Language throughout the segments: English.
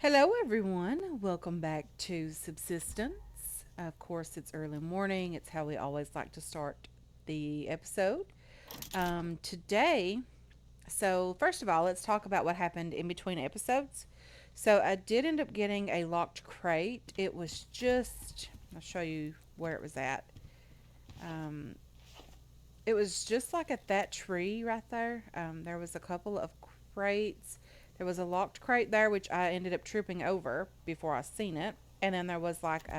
Hello, everyone. Welcome back to Subsistence. Of course, it's early morning. It's how we always like to start the episode. Today, first of all, let's talk about what happened in between episodes. So, I did end up getting a locked crate. It was just, I'll show you where it was at. Um, it was just like at that tree right there. There was a couple of crates. There was a locked crate there, which I ended up tripping over before I seen it. And then there was like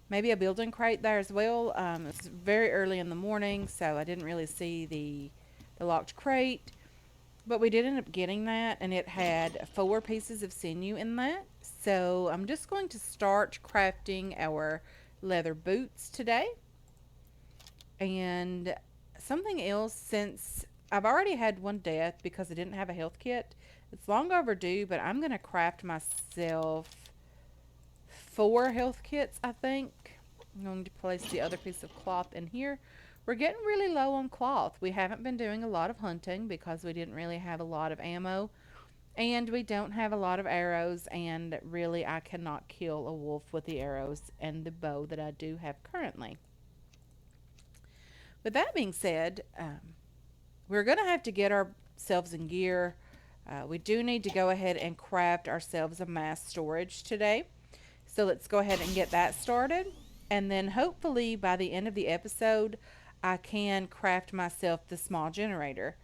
maybe a building crate there as well. It's very early in the morning, so I didn't really see the locked crate. But we did end up getting that, and it had 4 pieces of sinew in that. So I'm just going to start crafting our leather boots today. And something else, since I've already had one death because I didn't have a health kit, it's long overdue, but I'm going to craft myself 4 health kits, I think. I'm going to place the other piece of cloth in here. We're getting really low on cloth. We haven't been doing a lot of hunting because we didn't really have a lot of ammo. And we don't have a lot of arrows, and really, I cannot kill a wolf with the arrows and the bow that I do have currently. With that being said, we're going to have to get ourselves in gear. We do need to go ahead and craft ourselves a mass storage today. So let's go ahead and get that started. And then hopefully by the end of the episode, I can craft myself the small generator.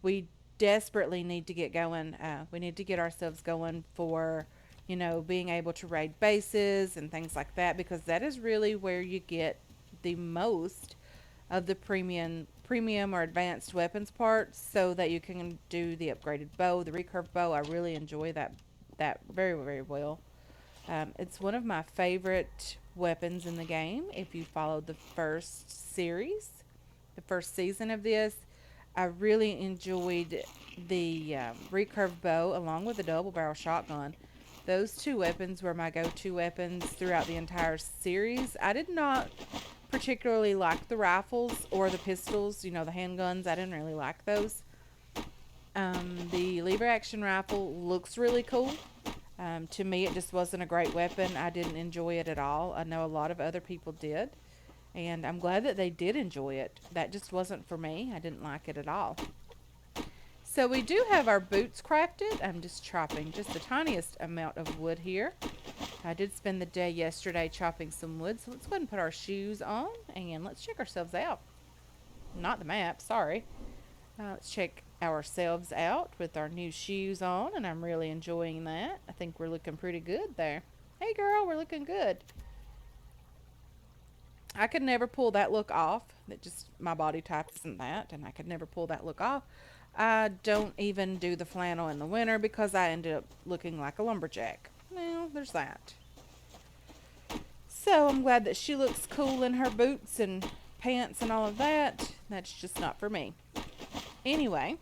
We desperately need to get going. We need to get ourselves going for, being able to raid bases and things like that, because that is really where you get the most of the premium or advanced weapons parts, so that you can do the upgraded bow, the recurve bow. I really enjoy that very, very well. It's one of my favorite weapons in the game. If you followed the first series, the first season of this, I really enjoyed the recurve bow along with the double barrel shotgun. Those two weapons were my go-to weapons throughout the entire series. I did not particularly like the rifles or the pistols, the handguns. I didn't really like those. The lever action rifle looks really cool. To me, it just wasn't a great weapon. I didn't enjoy it at all. I know a lot of other people did, and I'm glad that they did enjoy it. That just wasn't for me. I didn't like it at all. So we do have our boots crafted. I'm just chopping just the tiniest amount of wood here. I did spend the day yesterday chopping some wood, so let's go ahead and put our shoes on and let's check ourselves out. Not the map, sorry. Let's check ourselves out with our new shoes on, and I'm really enjoying that. I think we're looking pretty good there. Hey girl, we're looking good. I could never pull that look off. That just my body type isn't that, and I could never pull that look off. I don't even do the flannel in the winter because I ended up looking like a lumberjack. Well, there's that. So I'm glad that she looks cool in her boots and pants and all of that. That's just not for me. Anyway,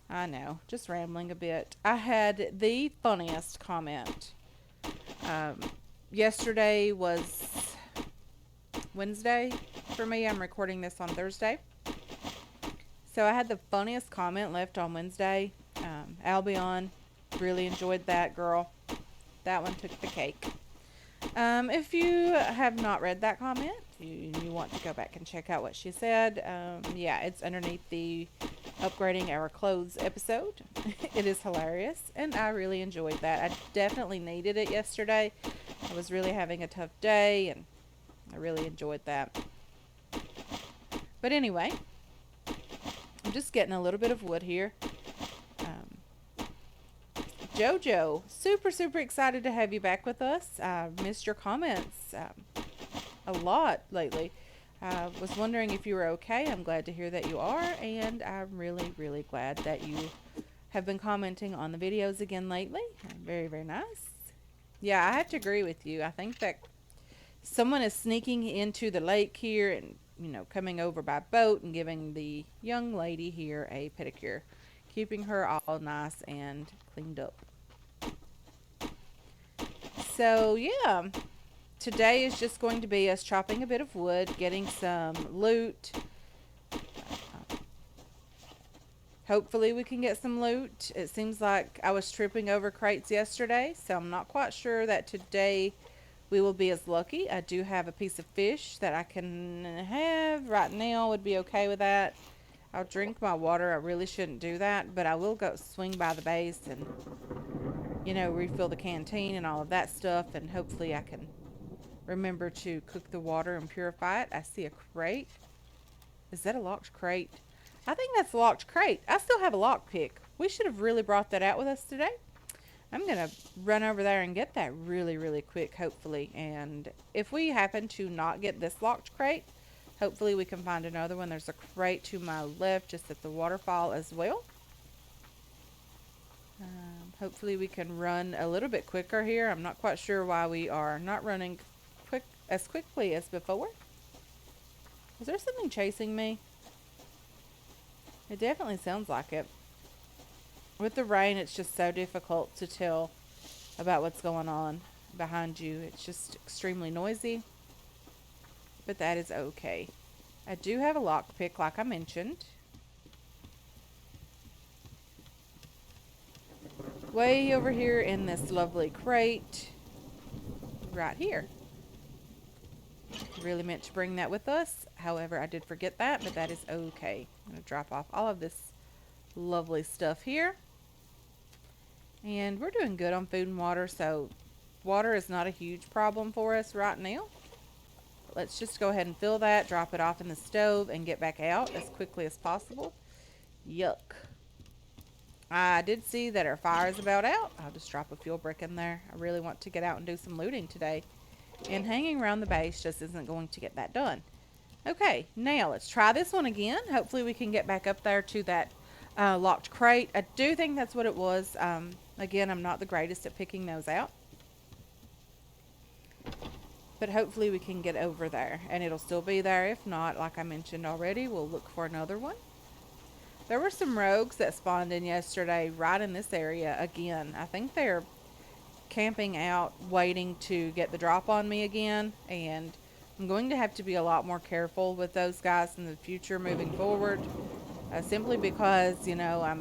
I know, just rambling a bit. I had the funniest comment. Um, Yesterday was Wednesday for me. I'm recording this on Thursday. So I had the funniest comment left on Wednesday. Albion, really enjoyed that, girl. That one took the cake. If you have not read that comment, you want to go back and check out what she said, yeah, it's underneath the upgrading our clothes episode. It is hilarious, and I really enjoyed that. I definitely needed it yesterday. I was really having a tough day, and I really enjoyed that. But anyway, I'm just getting a little bit of wood here. Jojo, super, super excited to have you back with us. I missed your comments a lot lately. I was wondering if you were okay. I'm glad to hear that you are, and I'm really, really glad that you have been commenting on the videos again lately. Very, very nice. Yeah, I have to agree with you. I think that someone is sneaking into the lake here and, coming over by boat and giving the young lady here a pedicure, keeping her all nice and cleaned up. So, yeah, today is just going to be us chopping a bit of wood, getting some loot. Hopefully we can get some loot. It seems like I was tripping over crates yesterday, so I'm not quite sure that today we will be as lucky. I do have a piece of fish that I can have right now. Would be okay with that. I'll drink my water. I really shouldn't do that, but I will go swing by the base and, refill the canteen and all of that stuff, and hopefully I can remember to cook the water and purify it. I see a crate. Is that a locked crate? I think that's a locked crate. I still have a lock pick. We should have really brought that out with us today. I'm going to run over there and get that really, really quick, hopefully. And if we happen to not get this locked crate, hopefully we can find another one. There's a crate to my left just at the waterfall as well. Hopefully we can run a little bit quicker here. I'm not quite sure why we are not running as quickly as before. Is there something chasing me? It definitely sounds like it. With the rain, it's just so difficult to tell about what's going on behind you. It's just extremely noisy. But that is okay. I do have a lockpick, like I mentioned. Way over here in this lovely crate. Right here. Really meant to bring that with us. However, I did forget that, but that is okay. I'm going to drop off all of this lovely stuff here. And we're doing good on food and water, so water is not a huge problem for us right now. But let's just go ahead and fill that, drop it off in the stove, and get back out as quickly as possible. Yuck. I did see that our fire is about out. I'll just drop a fuel brick in there. I really want to get out and do some looting today. And hanging around the base just isn't going to get that done. Okay, now let's try this one again. Hopefully we can get back up there to that locked crate. I do think that's what it was. Again, I'm not the greatest at picking those out. But hopefully we can get over there. And it'll still be there. If not, like I mentioned already, we'll look for another one. There were some rogues that spawned in yesterday right in this area again. I think they're camping out, waiting to get the drop on me again. And I'm going to have to be a lot more careful with those guys in the future moving forward. Simply because, I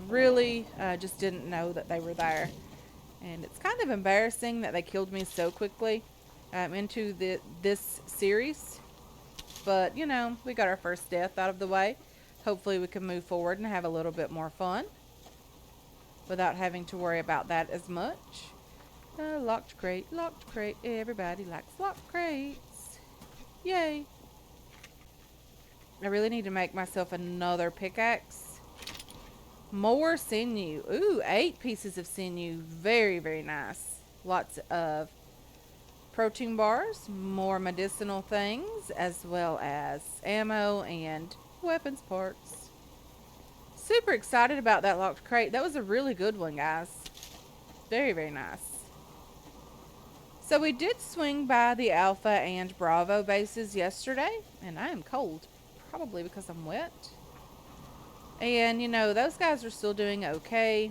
really just didn't know that they were there. And it's kind of embarrassing that they killed me so quickly into this series. But, we got our first death out of the way. Hopefully we can move forward and have a little bit more fun without having to worry about that as much. Locked crate, locked crate. Everybody likes locked crates. Yay. I really need to make myself another pickaxe. More sinew. Ooh, 8 pieces of sinew. Very, very nice. Lots of protein bars, more medicinal things, as well as ammo and weapons parts. Super excited about that locked crate. That was a really good one, guys. Very, very nice. So we did swing by the Alpha and Bravo bases yesterday, and I am cold. Probably because I'm wet. And, those guys are still doing okay.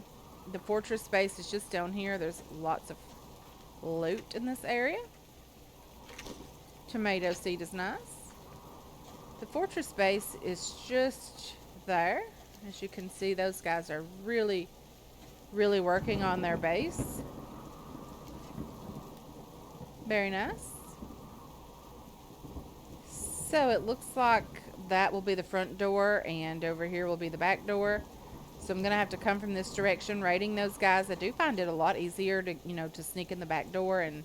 The fortress base is just down here. There's lots of loot in this area. Tomato seed is nice. The fortress base is just there. As you can see, those guys are really, really working on their base. Very nice. So it looks like that will be the front door, and over here will be the back door. So I'm going to have to come from this direction raiding those guys. I do find it a lot easier to, to sneak in the back door and,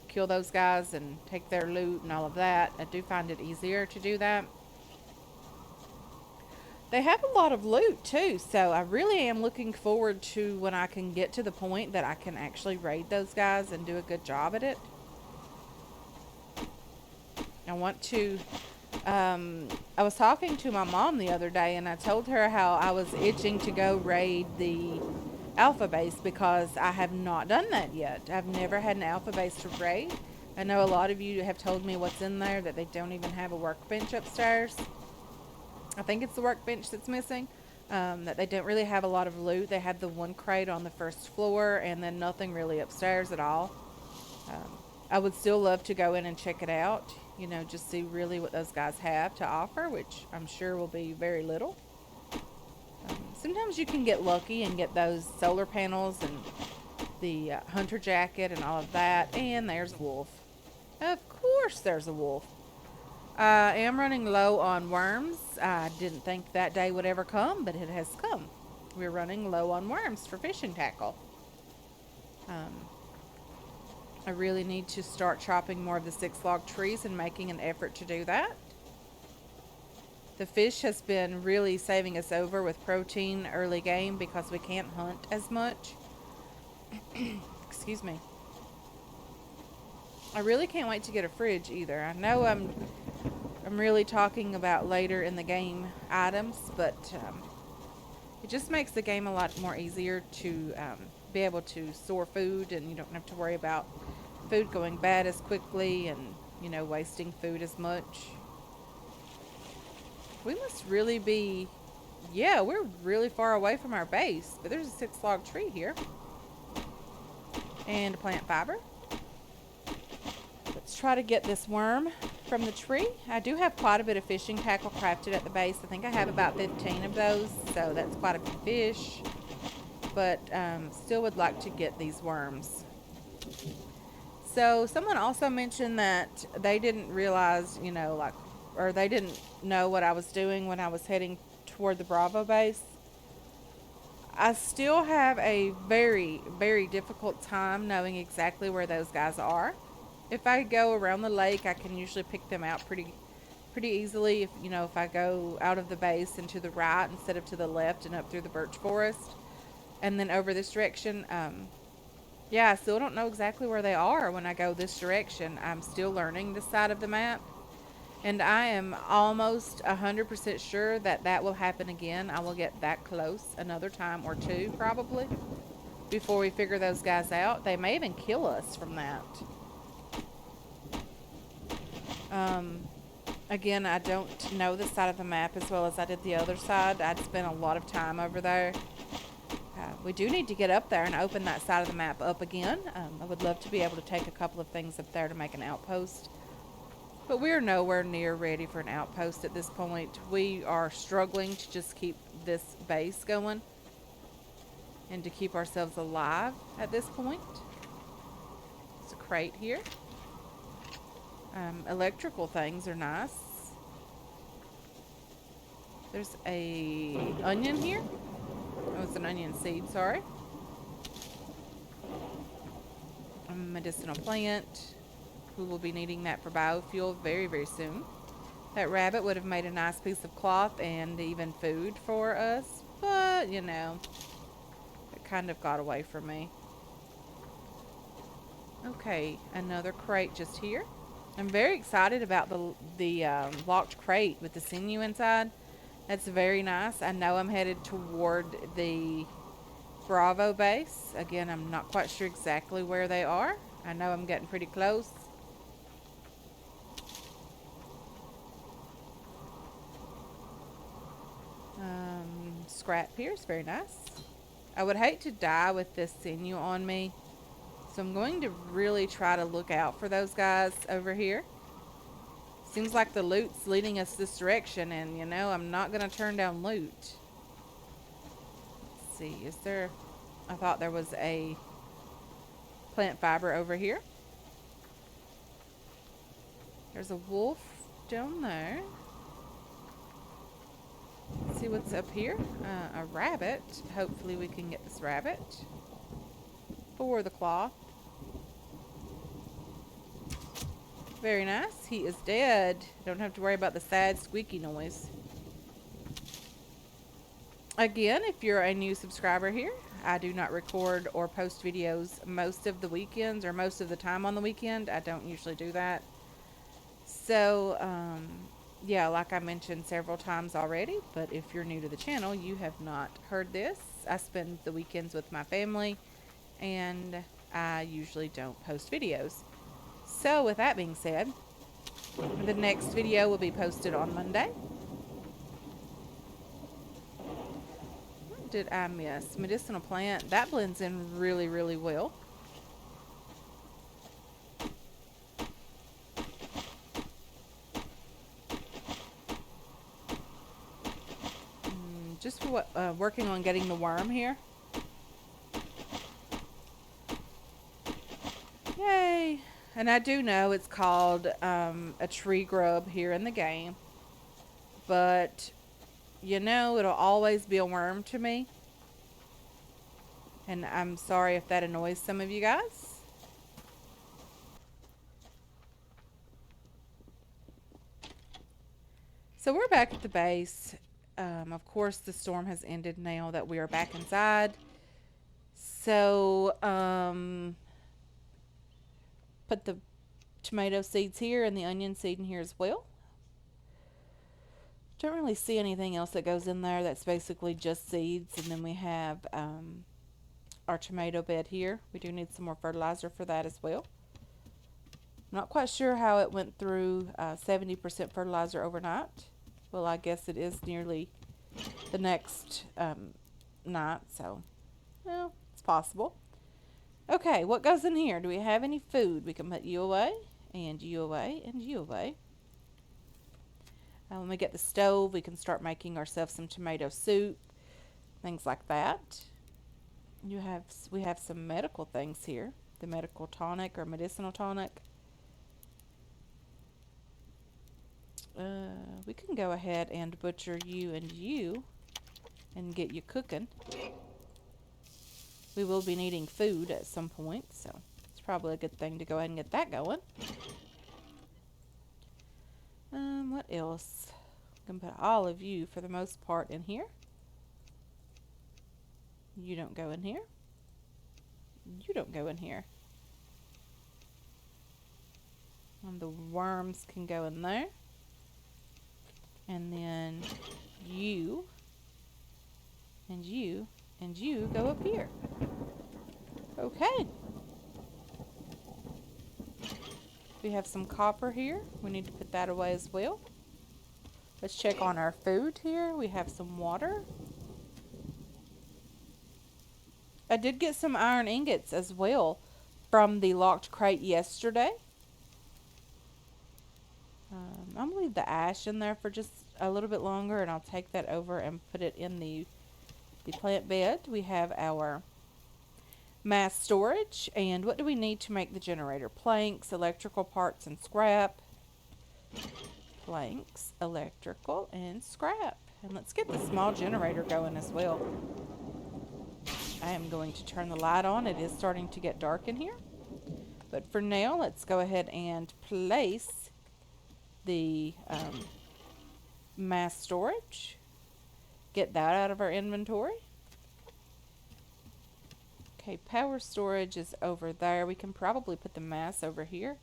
kill those guys and take their loot and all of that. I do find it easier to do that. They have a lot of loot too, so I really am looking forward to when I can get to the point that I can actually raid those guys and do a good job at it. I want to, I was talking to my mom the other day, and I told her how I was itching to go raid the Alpha base because I have not done that yet. I've never had an Alpha base to raid. I know a lot of you have told me what's in there, that they don't even have a workbench upstairs. I think it's the workbench that's missing. That they don't really have a lot of loot. They have the one crate on the first floor and then nothing really upstairs at all. I would still love to go in and check it out. you know, just see really what those guys have to offer, which I'm sure will be very little. Sometimes you can get lucky and get those solar panels and the hunter jacket and all of that. And there's a wolf. Of course there's a wolf. I am running low on worms. I didn't think that day would ever come, but it has come. We're running low on worms for fishing tackle. I really need to start chopping more of the 6-log trees and making an effort to do that. The fish has been really saving us over with protein early game because we can't hunt as much. Excuse me. I really can't wait to get a fridge either. I know I'm really talking about later in the game items, but it just makes the game a lot more easier to be able to store food, and you don't have to worry about food going bad as quickly and, you know, wasting food as much. We must really be, yeah, we're really far away from our base, but there's a 6-log tree here. And a plant fiber. Let's try to get this worm from the tree. I do have quite a bit of fishing tackle crafted at the base. I think I have about 15 of those, so that's quite a few fish. But still would like to get these worms. So someone also mentioned that they didn't realize, you know, like, or they didn't know what I was doing when I was heading toward the Bravo base. I still have a very, very difficult time knowing exactly where those guys are. If I go around the lake, I can usually pick them out pretty easily. If, you know, if I go out of the base and to the right instead of to the left and up through the birch forest and then over this direction, yeah, I still don't know exactly where they are when I go this direction. I'm still learning this side of the map. And I am almost 100% sure that that will happen again. I will get that close another time or two, probably, before we figure those guys out. They may even kill us from that. Again, I don't know this side of the map as well as I did the other side. I'd spent a lot of time over there. We do need to get up there and open that side of the map up again. I would love to be able to take a couple of things up there to make an outpost. But we're nowhere near ready for an outpost at this point. We are struggling to just keep this base going and to keep ourselves alive at this point. There's a crate here. Electrical things are nice. There's a onion here. Oh, it's an onion seed, sorry. A medicinal plant. We will be needing that for biofuel very, very soon. That rabbit would have made a nice piece of cloth and even food for us, but, you know, it kind of got away from me. Okay, another crate just here. I'm very excited about the locked crate with the sinew inside. That's very nice. I know I'm headed toward the Bravo base. Again, I'm not quite sure exactly where they are. I know I'm getting pretty close. Scrap here is very nice. I would hate to die with this sinew on me, so I'm going to really try to look out for those guys over here. Seems like the loot's leading us this direction, and, you know, I'm not going to turn down loot. Let's see, is there... I thought there was a plant fiber over here. There's a wolf down there. Let's see what's up here. A rabbit. Hopefully we can get this rabbit for the cloth. Very nice. He is dead. Don't have to worry about the sad squeaky noise. Again, if you're a new subscriber here, I do not record or post videos most of the weekends or most of the time on the weekend. I don't usually do that. So, yeah, like I mentioned several times already, but if you're new to the channel, you have not heard this. I spend the weekends with my family, and I usually don't post videos. So, with that being said, the next video will be posted on Monday. What did I miss? Medicinal plant. That blends in really, really well. just for what, working on getting the worm here. Yay! And I do know it's called a tree grub here in the game, but you know it'll always be a worm to me. And I'm sorry if that annoys some of you guys. So we're back at the base. Of course, the storm has ended now that we are back inside. So, put the tomato seeds here and the onion seed in here as well. Don't really see anything else that goes in there. That's basically just seeds. And then we have our tomato bed here. We do need some more fertilizer for that as well. I'm not quite sure how it went through 70% fertilizer overnight. Well, I guess it is nearly the next night, so, well, it's possible. Okay, what goes in here? Do we have any food? We can put you away, and you away, and you away. When we get the stove, we can start making ourselves some tomato soup, things like that. We have some medical things here. The medical tonic or medicinal tonic. We can go ahead and butcher you and get you cooking. We will be needing food at some point, so it's probably a good thing to go ahead and get that going. What else? I'm going to put all of you, for the most part, in here. You don't go in here. You don't go in here. And the worms can go in there. And then you and you and you go up here. Okay. We have some copper here. We need to put that away as well. Let's check on our food here. We have some water. I did get some iron ingots as well from the locked crate yesterday. I'm going to leave the ash in there for just a little bit longer, and I'll take that over and put it in the plant bed. We have our mass storage, and what do we need to make the generator? Planks, electrical parts, and scrap. Planks, electrical, and scrap. And let's get the small generator going as well. I am going to turn the light on. It is starting to get dark in here. But for now, let's go ahead and place the mass storage. Get that out of our inventory. Okay, power storage is over there. We can probably put the mass over here.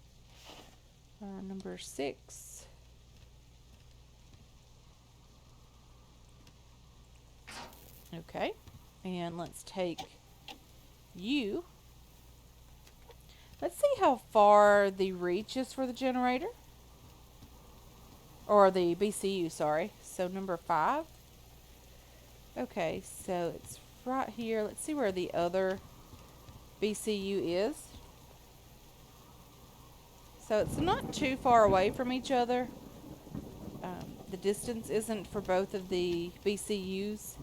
Number 6. Okay, and let's take you. Let's see how far the reach is for the generator. Or the BCU, sorry. So number 5. Okay, so it's right here. Let's see where the other BCU is. So it's not too far away from each other. The distance isn't for both of the BCUs.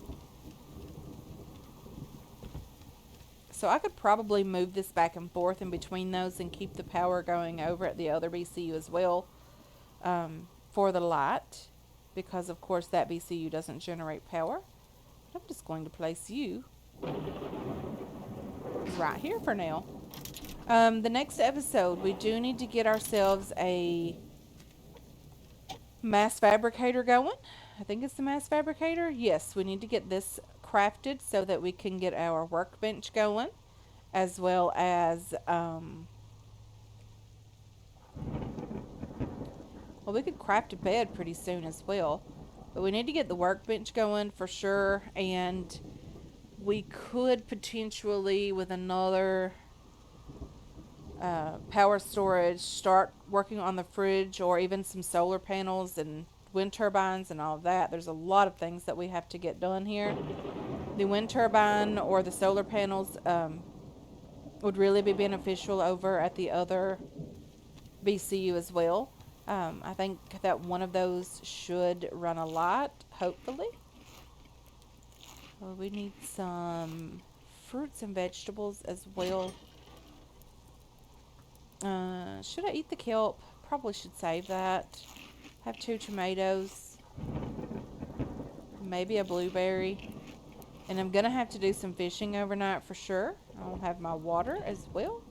So I could probably move this back and forth in between those and keep the power going over at the other BCU as well for the light, because of course that BCU doesn't generate power. I'm just going to place you right here for now. The next episode, we do need to get ourselves a mass fabricator going. I think it's the mass fabricator. Yes, we need to get this crafted so that we can get our workbench going, as well as well, we could craft a bed pretty soon as well, but we need to get the workbench going for sure. And we could potentially, with another power storage, start working on the fridge, or even some solar panels and wind turbines and all of that. There's a lot of things that we have to get done here. The wind turbine or the solar panels would really be beneficial over at the other BCU as well. I think that one of those should run a lot, hopefully. We need some fruits and vegetables as well. Should I eat the kelp? Probably should save that. Have 2 tomatoes. Maybe a blueberry. And I'm going to have to do some fishing overnight for sure. I'll have my water as well.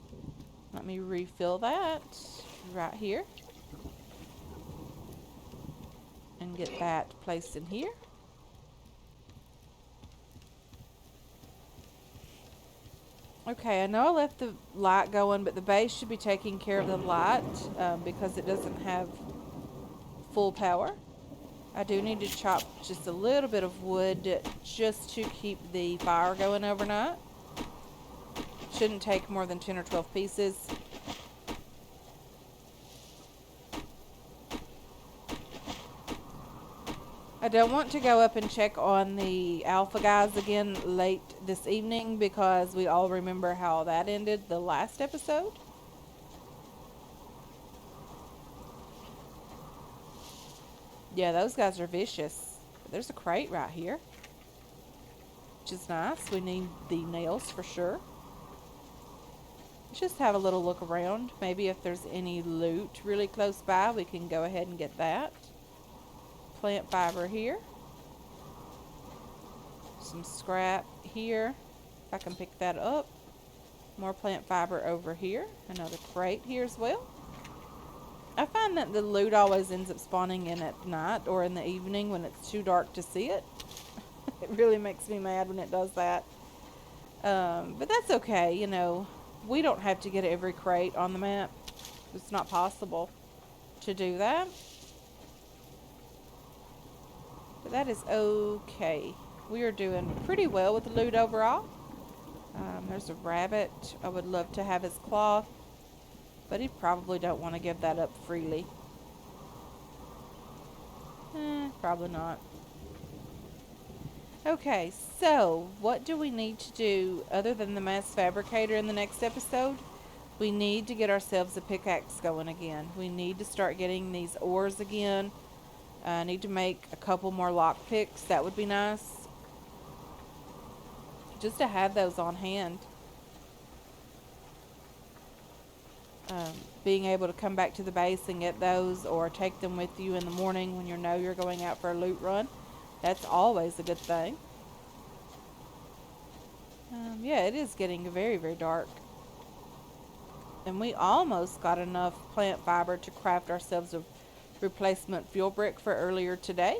Let me refill that right here. And get that placed in here. Okay, I know I left the light going, but the base should be taking care of the light because it doesn't have full power. I do need to chop just a little bit of wood just to keep the fire going overnight. Shouldn't take more than 10 or 12 pieces. I don't want to go up and check on the alpha guys again late this evening because we all remember how that ended the last episode. Yeah, those guys are vicious. There's a crate right here, which is nice. We need the nails for sure. Let's just have a little look around. Maybe if there's any loot really close by, we can go ahead and get that. Plant fiber here. Some scrap here. If I can pick that up. More plant fiber over here. Another crate here as well. I find that the loot always ends up spawning in at night or in the evening when it's too dark to see it. It really makes me mad when it does that. But that's okay, you know. We don't have to get every crate on the map. It's not possible to do that. But that is okay. We are doing pretty well with the loot overall. There's a rabbit. I would love to have his cloth. But he probably don't want to give that up freely. Probably not. Okay, so what do we need to do other than the mass fabricator in the next episode? We need to get ourselves a pickaxe going again. We need to start getting these ores again. I need to make a couple more lock picks. That would be nice. Just to have those on hand. Being able to come back to the base and get those or take them with you in the morning when you know you're going out for a loot run. That's always a good thing. Yeah, it is getting very, very dark. And we almost got enough plant fiber to craft ourselves a replacement fuel brick for earlier today.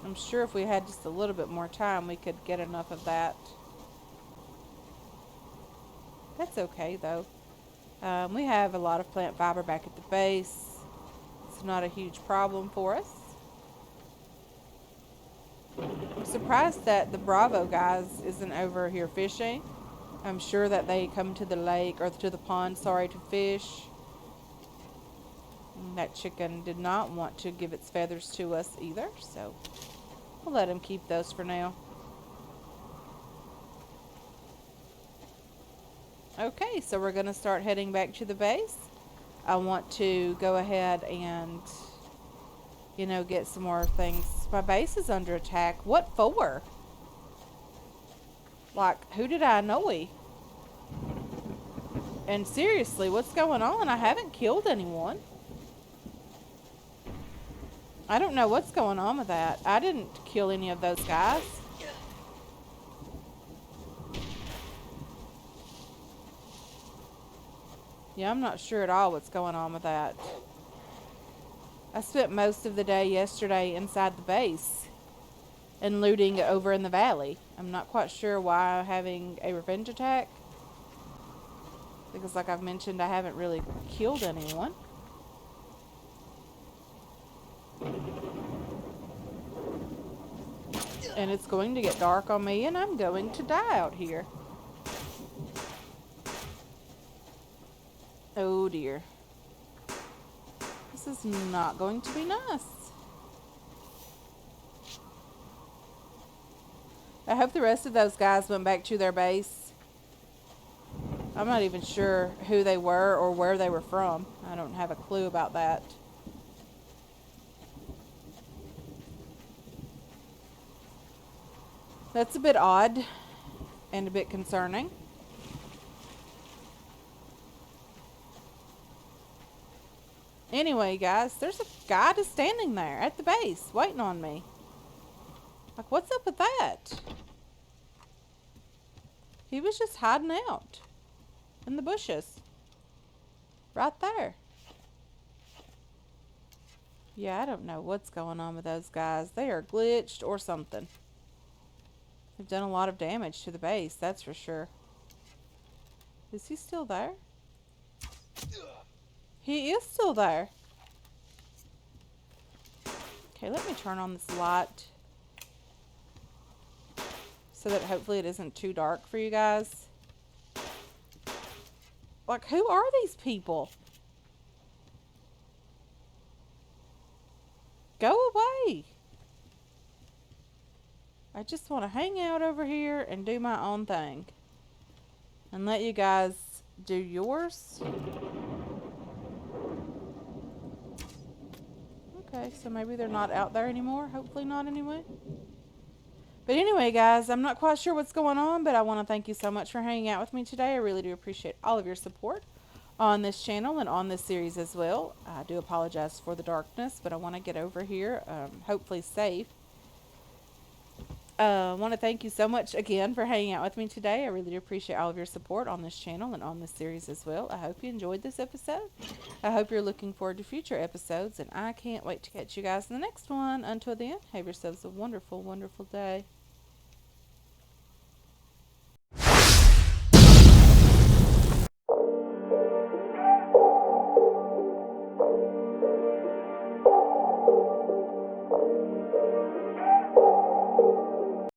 I'm sure if we had just a little bit more time, we could get enough of that. That's okay, though. We have a lot of plant fiber back at the base. It's not a huge problem for us. I'm surprised that the Bravo guys isn't over here fishing. I'm sure that they come to the lake, or to the pond, sorry, to fish. And that chicken did not want to give its feathers to us either, so we'll let him keep those for now. Okay, so we're going to start heading back to the base. I want to go ahead and, you know, get some more things. My base is under attack. What for? Like, who did I annoy? And seriously, what's going on? I haven't killed anyone. I don't know what's going on with that. I didn't kill any of those guys. Yeah, I'm not sure at all what's going on with that. I spent most of the day yesterday inside the base and looting over in the valley. I'm not quite sure why I'm having a revenge attack. Because like I've mentioned, I haven't really killed anyone. And it's going to get dark on me and I'm going to die out here. Oh dear. This is not going to be nice. I hope the rest of those guys went back to their base. I'm not even sure who they were or where they were from. I don't have a clue about that. That's a bit odd and a bit concerning. Anyway, guys, there's a guy just standing there at the base waiting on me. Like, what's up with that? He was just hiding out in the bushes. Right there. Yeah, I don't know what's going on with those guys. They are glitched or something. They've done a lot of damage to the base, that's for sure. Is he still there? He is still there. Okay, let me turn on this light so that hopefully it isn't too dark for you guys. Like, who are these people? Go away. I just want to hang out over here and do my own thing. And let you guys do yours. Okay, so maybe they're not out there anymore. Hopefully not anyway. But anyway, guys, I'm not quite sure what's going on, but I want to thank you so much for hanging out with me today. I really do appreciate all of your support on this channel and on this series as well. I do apologize for the darkness, but I want to get over here, hopefully safe. I want to thank you so much again for hanging out with me today. I really do appreciate all of your support on this channel and on this series as well. I hope you enjoyed this episode. I hope you're looking forward to future episodes, and I can't wait to catch you guys in the next one. Until then, have yourselves a wonderful, wonderful day.